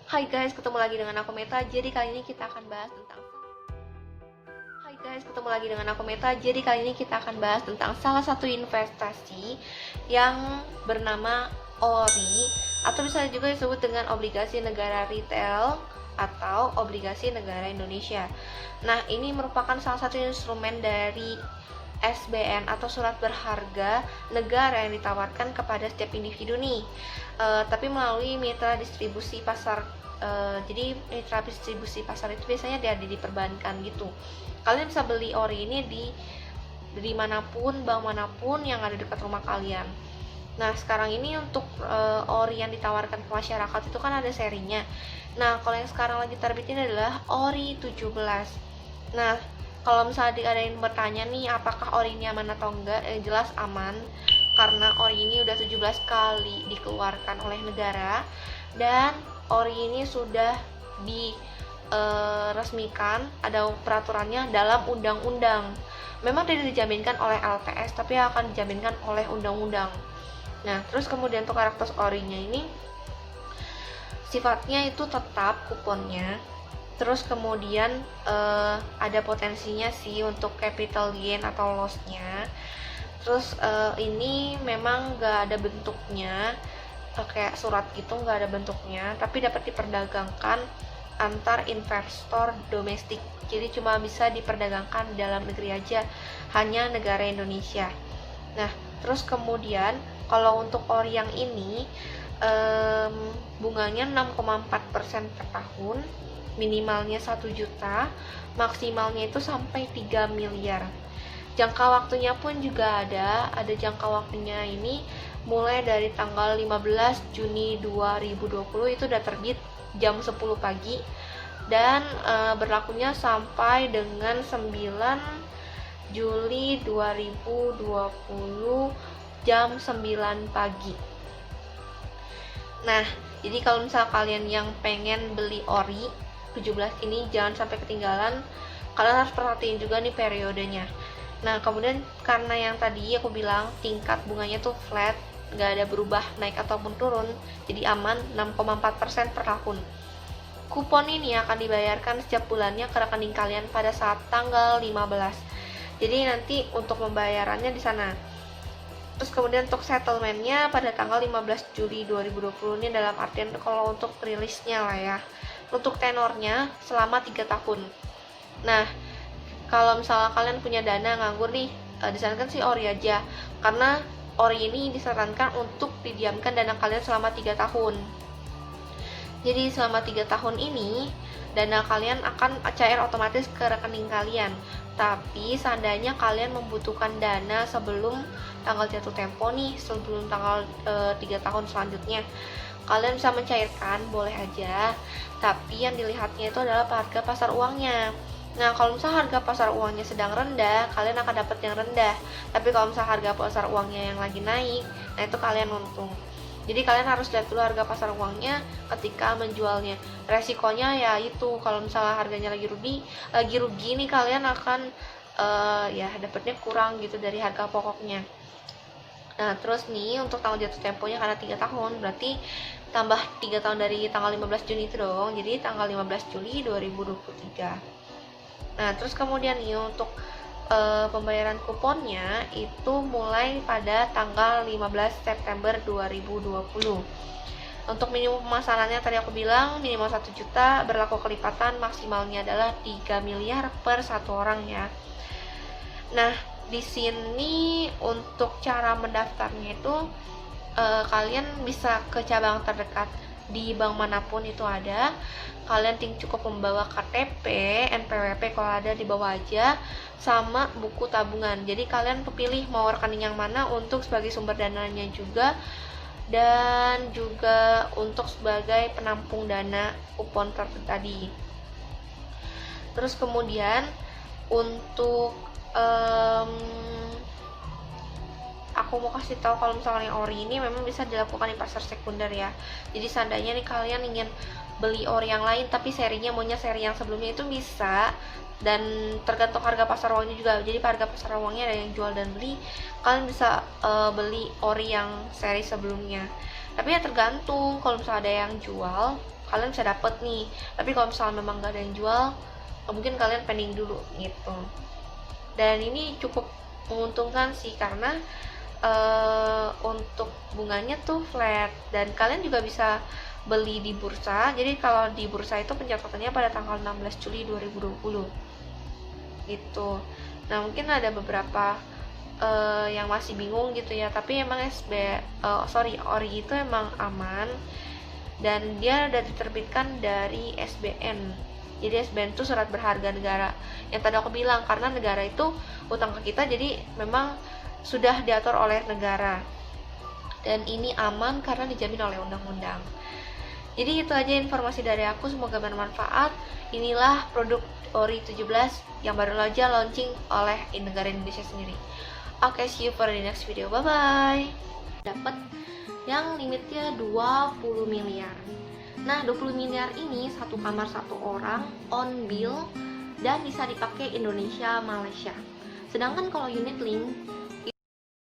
Hai guys, ketemu lagi dengan aku Meta. Jadi kali ini kita akan bahas tentang salah satu investasi yang bernama ORI atau bisa juga disebut dengan obligasi negara retail atau obligasi negara Indonesia. Nah, ini merupakan salah satu instrumen dari SBN atau surat berharga negara yang ditawarkan kepada setiap individu nih, tapi melalui mitra distribusi pasar. Jadi mitra distribusi pasar itu biasanya ada di perbankan gitu. Kalian bisa beli ori ini di manapun, bank manapun yang ada dekat rumah kalian. Nah, sekarang ini untuk ori yang ditawarkan ke masyarakat itu kan ada serinya. Nah, kalau yang sekarang lagi terbit ini adalah ori 17. Nah, kalau misalnya ada yang bertanya nih apakah ori ini aman atau enggak, jelas aman karena ori ini udah 17 kali dikeluarkan oleh negara dan ori ini sudah diresmikan, ada peraturannya dalam undang-undang. Memang tidak dijaminkan oleh LPS, tapi akan dijaminkan oleh undang-undang. Nah, terus kemudian untuk karakter orinya ini sifatnya itu tetap kuponnya. Terus kemudian ada potensinya sih untuk capital gain atau loss-nya. Terus ini memang gak ada bentuknya, kayak surat gitu, nggak ada bentuknya, tapi dapat diperdagangkan antar investor domestik. Jadi cuma bisa diperdagangkan dalam negeri aja, hanya negara Indonesia. Nah, terus kemudian kalau untuk ori yang ini bunganya 6,4% per tahun, minimalnya 1 juta, maksimalnya itu sampai 3 miliar. Jangka waktunya pun juga ada jangka waktunya ini mulai dari tanggal 15 Juni 2020 itu udah terbit jam 10 pagi dan berlakunya sampai dengan 9 Juli 2020 jam 9 pagi. Nah, jadi kalau misal kalian yang pengen beli ori 17 ini jangan sampai ketinggalan, kalian harus perhatiin juga nih periodenya. Nah, kemudian karena yang tadi aku bilang tingkat bunganya tuh flat, nggak ada berubah naik ataupun turun, jadi aman 6,4% per tahun. Kupon ini akan dibayarkan setiap bulannya ke rekening kalian pada saat tanggal 15. Jadi nanti untuk pembayarannya di sana. Terus kemudian untuk settlementnya pada tanggal 15 Juli 2020 ini dalam artian kalau untuk rilisnya lah ya. Untuk tenornya selama 3 tahun. Nah, kalau misalnya kalian punya dana nganggur nih, disarankan sih ori aja, karena ori ini disarankan untuk didiamkan dana kalian selama 3 tahun. Jadi selama 3 tahun ini dana kalian akan cair otomatis ke rekening kalian. Tapi seandainya kalian membutuhkan dana sebelum tanggal jatuh tempo nih, sebelum tanggal 3 tahun selanjutnya, kalian bisa mencairkan, boleh aja. Tapi yang dilihatnya itu adalah harga pasar uangnya. Nah, kalau misalnya harga pasar uangnya sedang rendah, kalian akan dapat yang rendah. Tapi kalau misalnya harga pasar uangnya yang lagi naik, nah itu kalian untung. Jadi kalian harus lihat dulu harga pasar uangnya ketika menjualnya. Resikonya ya itu, kalau misalnya harganya lagi rugi nih kalian akan ya dapatnya kurang gitu dari harga pokoknya. Nah, terus nih untuk tanggal jatuh temponya karena 3 tahun, berarti tambah 3 tahun dari tanggal 15 Juni itu dong. Jadi tanggal 15 Juli 2023. Nah, terus kemudian nih untuk pembayaran kuponnya itu mulai pada tanggal 15 September 2020. Untuk minimum pemasarannya tadi aku bilang minimal 1 juta, berlaku kelipatan, maksimalnya adalah 3 miliar per satu orang ya. Nah, di sini untuk cara mendaftarnya itu kalian bisa ke cabang terdekat di bank manapun itu ada. Kalian cukup membawa KTP, NPWP kalau ada dibawa aja, sama buku tabungan. Jadi kalian pilih mau rekening yang mana untuk sebagai sumber dananya juga, dan juga untuk sebagai penampung dana kupon tadi. Terus kemudian untuk aku mau kasih tahu kalau misalnya yang ori ini memang bisa dilakukan di pasar sekunder ya. Jadi seandainya nih kalian ingin beli ori yang lain tapi serinya maunya seri yang sebelumnya, itu bisa, dan tergantung harga pasar uangnya juga. Jadi harga pasar uangnya ada yang jual dan beli, kalian bisa beli ori yang seri sebelumnya. Tapi ya tergantung, kalau misalnya ada yang jual kalian bisa dapet nih. Tapi kalau misalnya memang gak ada yang jual, mungkin kalian pending dulu gitu. Dan ini cukup menguntungkan sih, karena untuk bunganya tuh flat, dan kalian juga bisa beli di bursa. Jadi kalau di bursa itu pencatatannya pada tanggal 16 Juli 2020 gitu. Nah, mungkin ada beberapa yang masih bingung gitu ya, tapi emang ORI itu emang aman, dan dia udah diterbitkan dari SBN. Jadi SBN itu surat berharga negara, yang tadi aku bilang, karena negara itu utang ke kita, jadi memang sudah diatur oleh negara, dan ini aman karena dijamin oleh undang-undang. Jadi itu aja informasi dari aku, semoga bermanfaat. Inilah produk ORI 17 yang baru aja launching oleh negara Indonesia sendiri. Oke, see you for the next video. Bye bye. Dapat yang limitnya 20 miliar. Nah, 20 miliar ini satu kamar satu orang, on bill, dan bisa dipakai Indonesia, Malaysia. Sedangkan kalau unit link